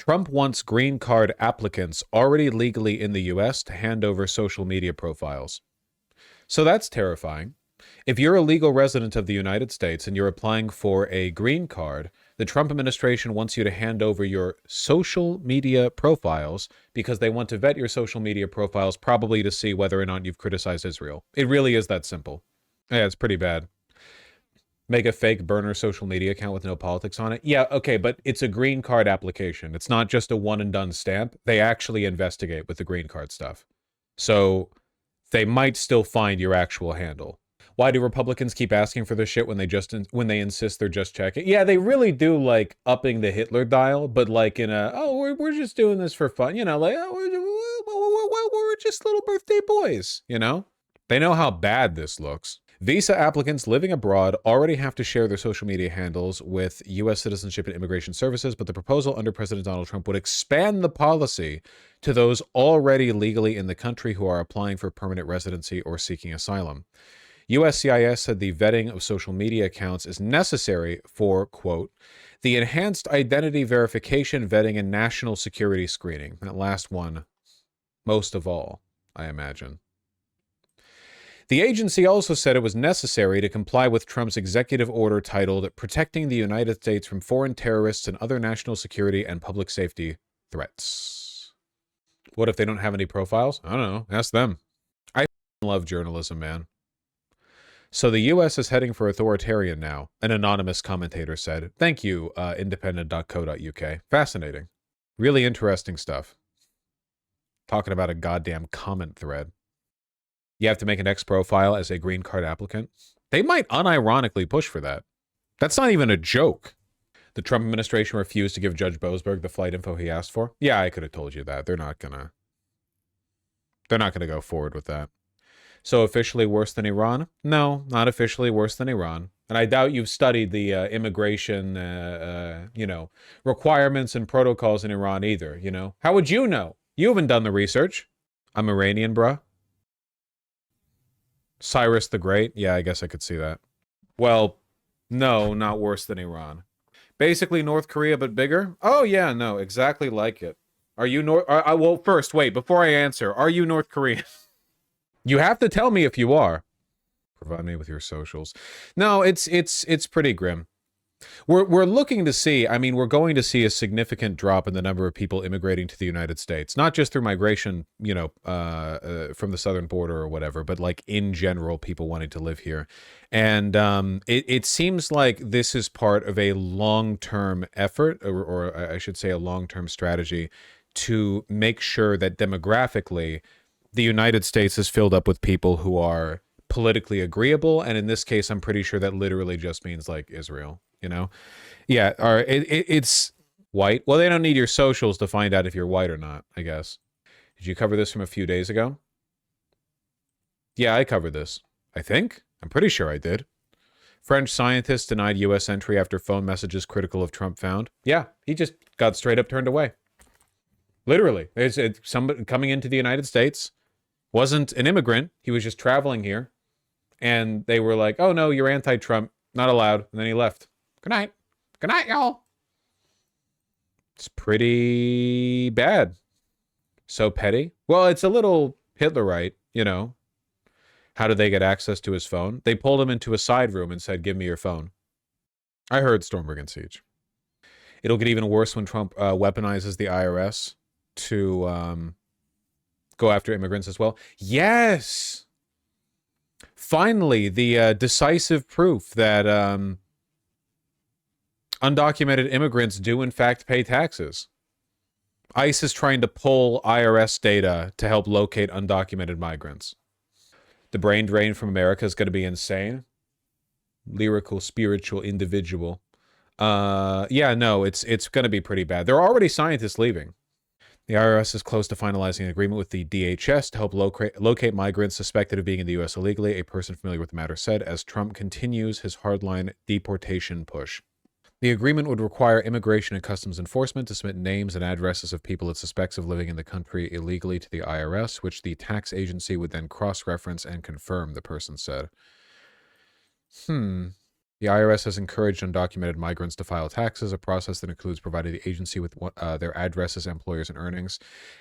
Trump wants green card applicants already legally in the U.S. to hand over social media profiles. So that's terrifying. If you're a legal resident of the United States and you're applying for a green card, the Trump administration wants you to hand over your social media profiles because they want to vet your social media profiles probably to see whether or not you've criticized Israel. It really is that simple. Yeah, it's pretty bad. Make a fake burner social media account with no politics on it. Yeah, okay, but it's a green card application. It's not just a one and done stamp. They actually investigate with the green card stuff. So they might still find your actual handle. Why do Republicans keep asking for this shit when they insist they're just checking? Yeah, they really do like upping the Hitler dial, but like in a, oh, we're just doing this for fun, you know, like, oh, we're just little birthday boys, you know? They know how bad this looks. Visa applicants living abroad already have to share their social media handles with U.S. Citizenship and Immigration Services, but the proposal under President Donald Trump would expand the policy to those already legally in the country who are applying for permanent residency or seeking asylum. USCIS said the vetting of social media accounts is necessary for, quote, the enhanced identity verification, vetting, and national security screening. That last one, most of all, I imagine. The agency also said it was necessary to comply with Trump's executive order titled Protecting the United States from Foreign Terrorists and Other National Security and Public Safety Threats. What if they don't have any profiles? I don't know. Ask them. I love journalism, man. So the U.S. is heading for authoritarian now, an anonymous commentator said. Thank you, independent.co.uk. Fascinating. Really interesting stuff. Talking about a goddamn comment thread. You have to make an X profile as a green card applicant. They might unironically push for that. That's not even a joke. The Trump administration refused to give Judge Boasberg the flight info he asked for. Yeah, I could have told you that. They're not gonna go forward with that. So officially worse than Iran? No, not officially worse than Iran. And I doubt you've studied the immigration, requirements and protocols in Iran either, you know? How would you know? You haven't done the research. I'm Iranian, bruh. Cyrus the Great? Yeah, I guess I could see that. Well, no, not worse than Iran. Basically North Korea, but bigger? Oh, yeah, no, exactly like it. Are you well, first, wait, before I answer, are you North Korean? You have to tell me if you are. Provide me with your socials. No, it's pretty grim. We're looking to see, I mean, we're going to see a significant drop in the number of people immigrating to the United States, not just through migration, from the southern border or whatever, but like in general, people wanting to live here. And it seems like this is part of a long-term effort, or I should say a long-term strategy to make sure that demographically, the United States is filled up with people who are politically agreeable. And in this case, I'm pretty sure that literally just means like Israel. You know, yeah. Or it's white. Well, they don't need your socials to find out if you're white or not, I guess. Did you cover this from a few days ago? Yeah, I covered this. I think. I'm pretty sure I did. French scientists denied U.S. entry after phone messages critical of Trump found. Yeah, he just got straight up turned away. Literally, it's somebody coming into the United States, wasn't an immigrant. He was just traveling here, and they were like, "Oh no, you're anti-Trump, not allowed," and then he left. Good night. Good night, y'all. It's pretty bad. So petty. Well, it's a little Hitlerite, you know. How did they get access to his phone? They pulled him into a side room and said, give me your phone. I heard Stormberg and Siege. It'll get even worse when Trump weaponizes the IRS to go after immigrants as well. Yes! Finally, the decisive proof that undocumented immigrants do in fact pay taxes. ICE is trying to pull IRS data to help locate undocumented migrants. The brain drain from America is going to be insane. Lyrical, spiritual individual. Yeah, no, it's going to be pretty bad. There are already scientists leaving. The IRS is close to finalizing an agreement with the DHS to help locate migrants suspected of being in the U.S. illegally, a person familiar with the matter said, as Trump continues his hardline deportation push. The agreement would require Immigration and Customs Enforcement to submit names and addresses of people it suspects of living in the country illegally to the IRS, which the tax agency would then cross-reference and confirm, the person said. The IRS has encouraged undocumented migrants to file taxes, a process that includes providing the agency with their addresses, employers, and earnings.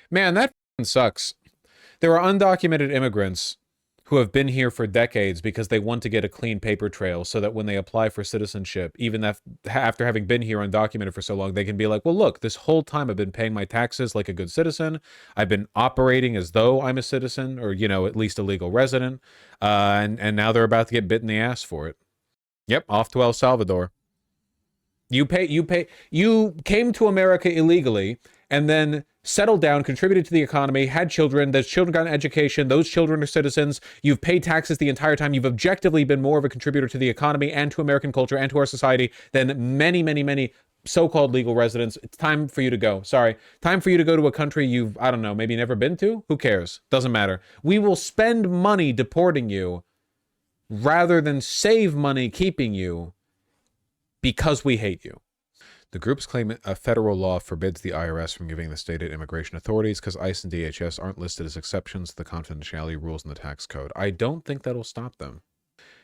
Man, that sucks. There are undocumented immigrants who have been here for decades because they want to get a clean paper trail so that when they apply for citizenship, even after having been here undocumented for so long, they can be like, well, look, this whole time I've been paying my taxes like a good citizen. I've been operating as though I'm a citizen or, at least a legal resident. And now they're about to get bit in the ass for it. Yep, off to El Salvador. You came to America illegally and then settled down, contributed to the economy, had children, those children got an education, those children are citizens, you've paid taxes the entire time, you've objectively been more of a contributor to the economy and to American culture and to our society than many, many, many so-called legal residents. It's time for you to go. Sorry. Time for you to go to a country you've, I don't know, maybe never been to? Who cares? Doesn't matter. We will spend money deporting you rather than save money keeping you because we hate you. The groups claim a federal law forbids the IRS from giving the state immigration authorities because ICE and DHS aren't listed as exceptions to the confidentiality rules in the tax code. I don't think that'll stop them.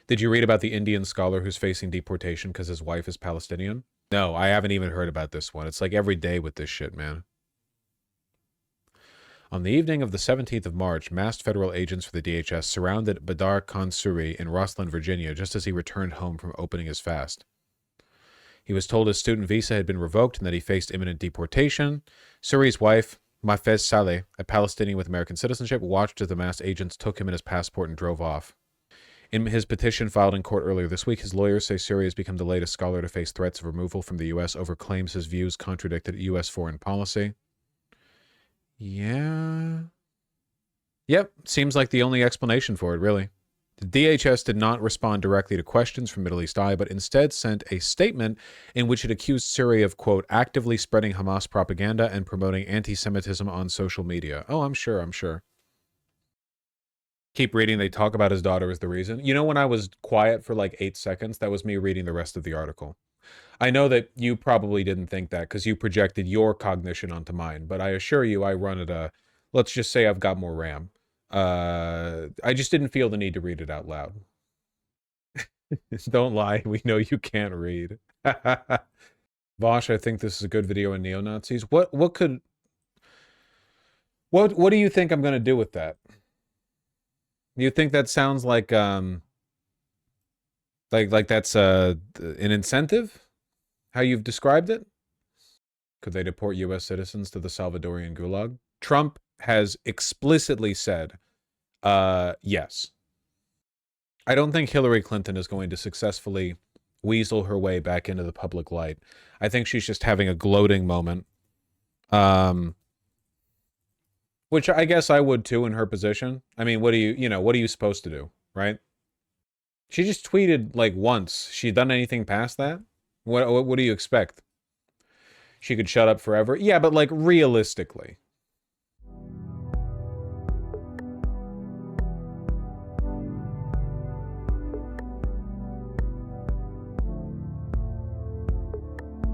Did you read about the Indian scholar who's facing deportation because his wife is Palestinian? No, I haven't even heard about this one. It's like every day with this shit, man. On the evening of the 17th of March, masked federal agents for the DHS surrounded Badar Khan Suri in Rosslyn, Virginia, just as he returned home from opening his fast. He was told his student visa had been revoked and that he faced imminent deportation. Suri's wife, Mafez Saleh, a Palestinian with American citizenship, watched as the masked agents took him and his passport and drove off. In his petition filed in court earlier this week, his lawyers say Suri has become the latest scholar to face threats of removal from the U.S. over claims his views contradicted U.S. foreign policy. Yeah. Yep, seems like the only explanation for it, really. The DHS did not respond directly to questions from Middle East Eye, but instead sent a statement in which it accused Suri of, quote, actively spreading Hamas propaganda and promoting anti-Semitism on social media. Oh, I'm sure. Keep reading. They talk about his daughter as the reason. When I was quiet for like 8 seconds, that was me reading the rest of the article. I know that you probably didn't think that because you projected your cognition onto mine, but I assure you I run at let's just say I've got more RAM. I just didn't feel the need to read it out loud. Don't lie. We know you can't read. Vosh, I think this is a good video on neo-Nazis. What do you think I'm going to do with that? You think that sounds like that's an incentive? How you've described it? Could they deport U.S. citizens to the Salvadorian gulag? Trump has explicitly said, yes. I don't think Hillary Clinton is going to successfully weasel her way back into the public light. I think she's just having a gloating moment. Which I guess I would too in her position. I mean, what are you supposed to do, right? She just tweeted like once. She done anything past that? What do you expect? She could shut up forever? Yeah, but like realistically.